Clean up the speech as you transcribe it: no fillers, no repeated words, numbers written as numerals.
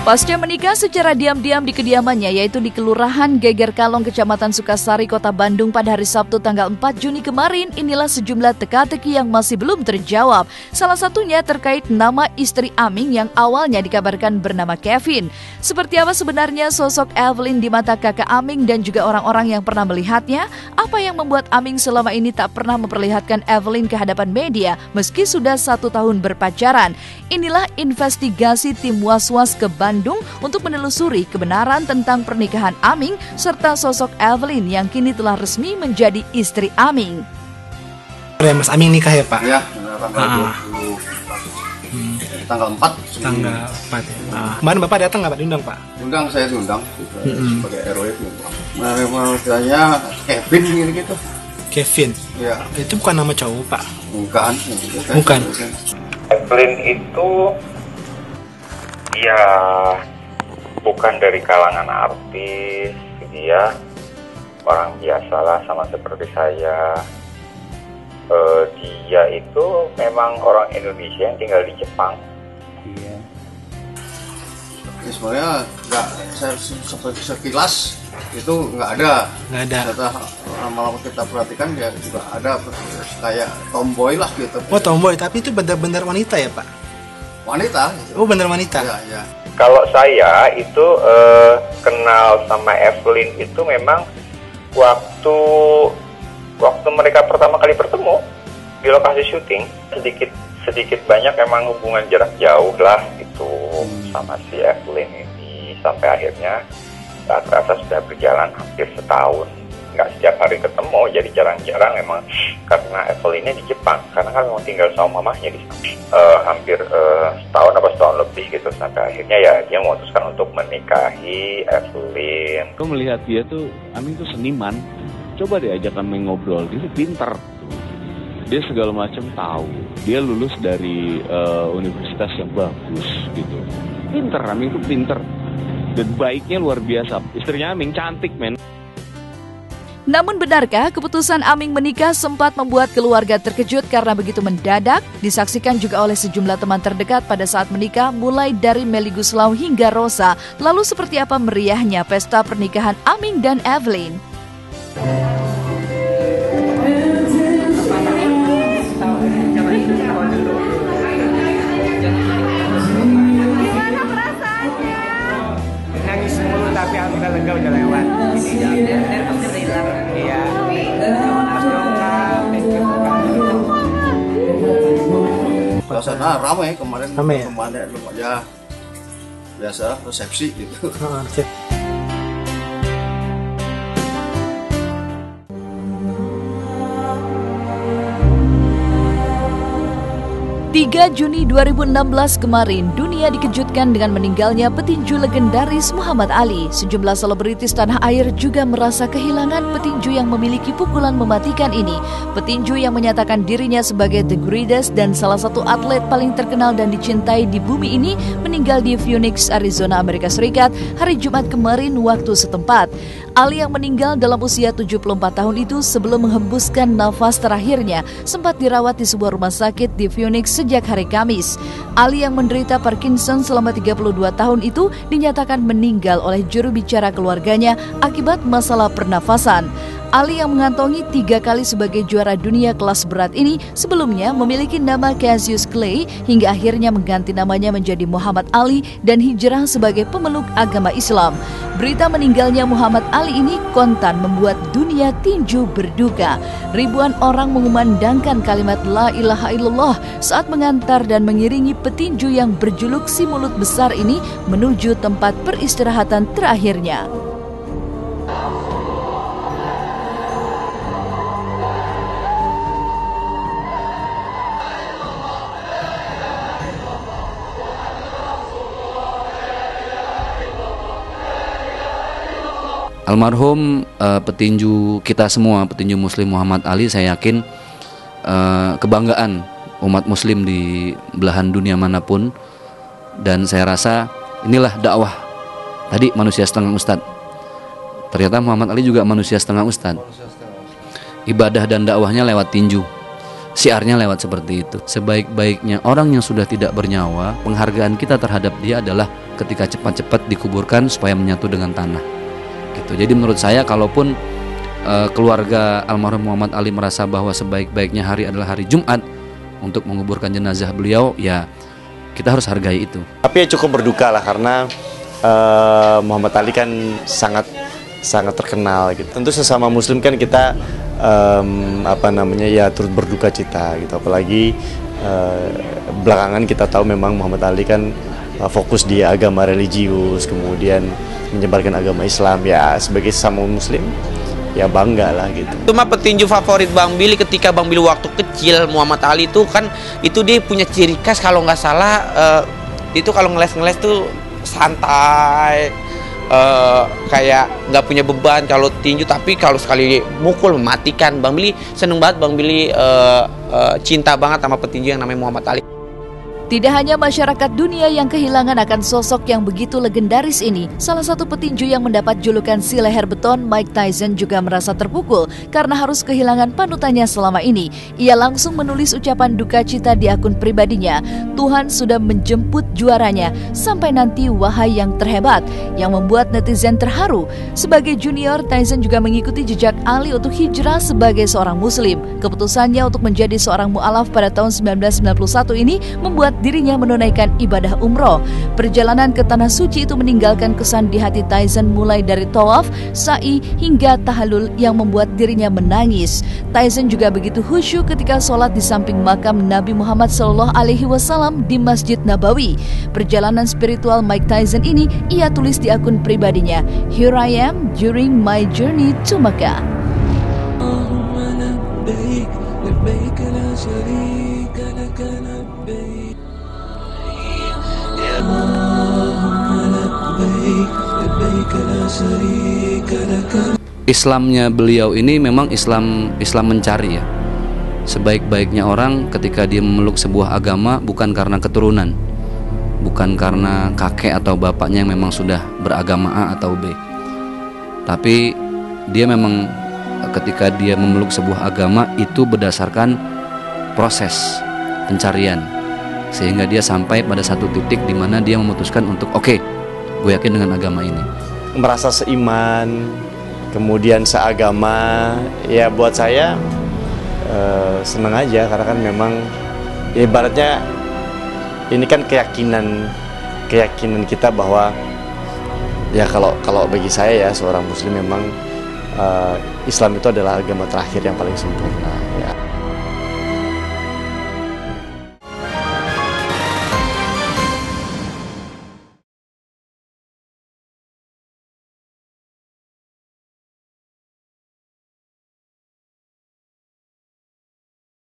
Pasca menikah secara diam-diam di kediamannya, yaitu di Kelurahan Geger Kalong, Kecamatan Sukasari, Kota Bandung pada hari Sabtu tanggal 4 Juni kemarin, inilah sejumlah teka-teki yang masih belum terjawab. Salah satunya terkait nama istri Aming yang awalnya dikabarkan bernama Kevin. Seperti apa sebenarnya sosok Evelyn di mata kakak Aming dan juga orang-orang yang pernah melihatnya? Apa yang membuat Aming selama ini tak pernah memperlihatkan Evelyn ke hadapan media meski sudah 1 tahun berpacaran? Inilah investigasi tim Was-Was ke Bandung untuk menelusuri kebenaran tentang pernikahan Aming serta sosok Evelyn yang kini telah resmi menjadi istri Aming. Mas Aming nikah ya Pak? Ya, tanggal 4. Tanggal 4 ya. Kemarin Bapak datang nggak Pak? Diundang Pak? Diundang, saya diundang sebagai RW diundang. Namanya Kevin gitu. Kevin? Ya. Itu bukan nama cowok Pak? Bukan. Bukan. Evelyn itu ya bukan dari kalangan artis, dia orang biasa lah sama seperti saya. Dia itu memang orang Indonesia yang tinggal di Jepang. Iya. Ya, sebenarnya nggak, saya sekilas itu nggak ada. Nggak ada. Setelah lama-lama kita perhatikan dia juga ada kayak tomboy lah gitu. Oh tomboy, tapi itu benar-benar wanita ya Pak? Wanita. Gitu. Oh benar wanita. Ya. Kalau saya itu kenal sama Evelyn itu memang waktu mereka pertama kali bertemu di lokasi syuting, sedikit banyak memang hubungan jarak jauh lah itu sama si Evelyn ini sampai akhirnya tak terasa sudah berjalan hampir setahun. Nggak setiap hari ketemu, jadi jarang-jarang memang karena Evelynnya di Jepang, karena kan memang tinggal sama mamahnya di sana hampir setahun lebih gitu, sampai akhirnya ya dia memutuskan untuk menikahi Evelyn. Aku melihat dia tuh, Aming tuh seniman, coba deh ajak Aming ngobrol, dia tuh pinter, dia segala macam tahu, dia lulus dari universitas yang bagus gitu, pinter, Aming tuh pinter, dan baiknya luar biasa, istrinya Aming cantik men. Namun benarkah keputusan Aming menikah sempat membuat keluarga terkejut karena begitu mendadak? Disaksikan juga oleh sejumlah teman terdekat pada saat menikah, mulai dari Melly Guslau hingga Rosa. Lalu seperti apa meriahnya pesta pernikahan Aming dan Evelyn? Gimana perasaannya? Nangis mulu tapi alhamdulillah lega udah lewat. Iya. Suasana ramai kemarin. Ramai ya? Kemarin aja biasa resepsi gitu. 3 Juni 2016 kemarin, dunia dikejutkan dengan meninggalnya petinju legendaris Muhammad Ali. Sejumlah selebritis tanah air juga merasa kehilangan petinju yang memiliki pukulan mematikan ini. Petinju yang menyatakan dirinya sebagai the greatest dan salah satu atlet paling terkenal dan dicintai di bumi ini meninggal di Phoenix, Arizona, Amerika Serikat hari Jumat kemarin waktu setempat. Ali yang meninggal dalam usia 74 tahun itu sebelum menghembuskan nafas terakhirnya sempat dirawat di sebuah rumah sakit di Phoenix sejak hari Kamis. Ali yang menderita Parkinson selama 32 tahun itu dinyatakan meninggal oleh juru bicara keluarganya akibat masalah pernafasan. Ali yang mengantongi 3 kali sebagai juara dunia kelas berat ini sebelumnya memiliki nama Cassius Clay hingga akhirnya mengganti namanya menjadi Muhammad Ali dan hijrah sebagai pemeluk agama Islam. Berita meninggalnya Muhammad Ali ini kontan membuat dunia tinju berduka. Ribuan orang mengumandangkan kalimat La ilaha illallah saat mengantar dan mengiringi petinju yang berjuluk si mulut besar ini menuju tempat peristirahatan terakhirnya. Almarhum petinju kita semua, petinju Muslim Muhammad Ali, saya yakin kebanggaan umat Muslim di belahan dunia manapun. Dan saya rasa inilah dakwah. Tadi manusia setengah ustad, ternyata Muhammad Ali juga manusia setengah ustad. Ibadah dan dakwahnya lewat tinju, siarnya lewat seperti itu. Sebaik-baiknya orang yang sudah tidak bernyawa, penghargaan kita terhadap dia adalah ketika cepat-cepat dikuburkan supaya menyatu dengan tanah gitu. Jadi menurut saya kalaupun keluarga almarhum Muhammad Ali merasa bahwa sebaik-baiknya hari adalah hari Jumat untuk menguburkan jenazah beliau, ya kita harus hargai itu. Tapi ya cukup berduka lah karena Muhammad Ali kan sangat terkenal gitu. Tentu sesama muslim kan kita ya turut berduka cita gitu. Apalagi belakangan kita tahu memang Muhammad Ali kan fokus di agama religius, kemudian menyebarkan agama Islam. Ya sebagai sesama muslim ya bangga lah gitu. Cuma petinju favorit Bang Billy ketika Bang Billy waktu kecil, Muhammad Ali itu kan itu dia punya ciri khas kalau nggak salah itu kalau ngeles tuh santai, kayak nggak punya beban kalau tinju, tapi kalau sekali mukul mematikan. Bang Billy seneng banget, Bang Billy cinta banget sama petinju yang namanya Muhammad Ali. Tidak hanya masyarakat dunia yang kehilangan akan sosok yang begitu legendaris ini, salah satu petinju yang mendapat julukan si leher beton, Mike Tyson, juga merasa terpukul karena harus kehilangan panutannya selama ini. Ia langsung menulis ucapan duka cita di akun pribadinya. Tuhan sudah menjemput juaranya, sampai nanti wahai yang terhebat, yang membuat netizen terharu. Sebagai junior, Tyson juga mengikuti jejak Ali untuk hijrah sebagai seorang muslim. Keputusannya untuk menjadi seorang mu'alaf pada tahun 1991 ini membuat dirinya menunaikan ibadah umroh. Perjalanan ke Tanah Suci itu meninggalkan kesan di hati Tyson mulai dari tawaf, sa'i, hingga tahalul yang membuat dirinya menangis. Tyson juga begitu khusyuk ketika sholat di samping makam Nabi Muhammad SAW di Masjid Nabawi. Perjalanan spiritual Mike Tyson ini ia tulis di akun pribadinya, "Here I am during my journey to Makkah." Islamnya beliau ini memang Islam mencari ya. Sebaik-baiknya orang ketika dia memeluk sebuah agama bukan karena keturunan, bukan karena kakek atau bapaknya yang memang sudah beragama A atau B, tapi dia memang ketika dia memeluk sebuah agama itu berdasarkan proses pencarian, sehingga dia sampai pada satu titik di mana dia memutuskan untuk oke, gue yakin dengan agama ini. Merasa seiman, kemudian seagama, ya buat saya senang aja karena kan memang ya ibaratnya ini kan keyakinan kita bahwa ya kalau bagi saya ya seorang muslim memang Islam itu adalah agama terakhir yang paling sempurna. Ya,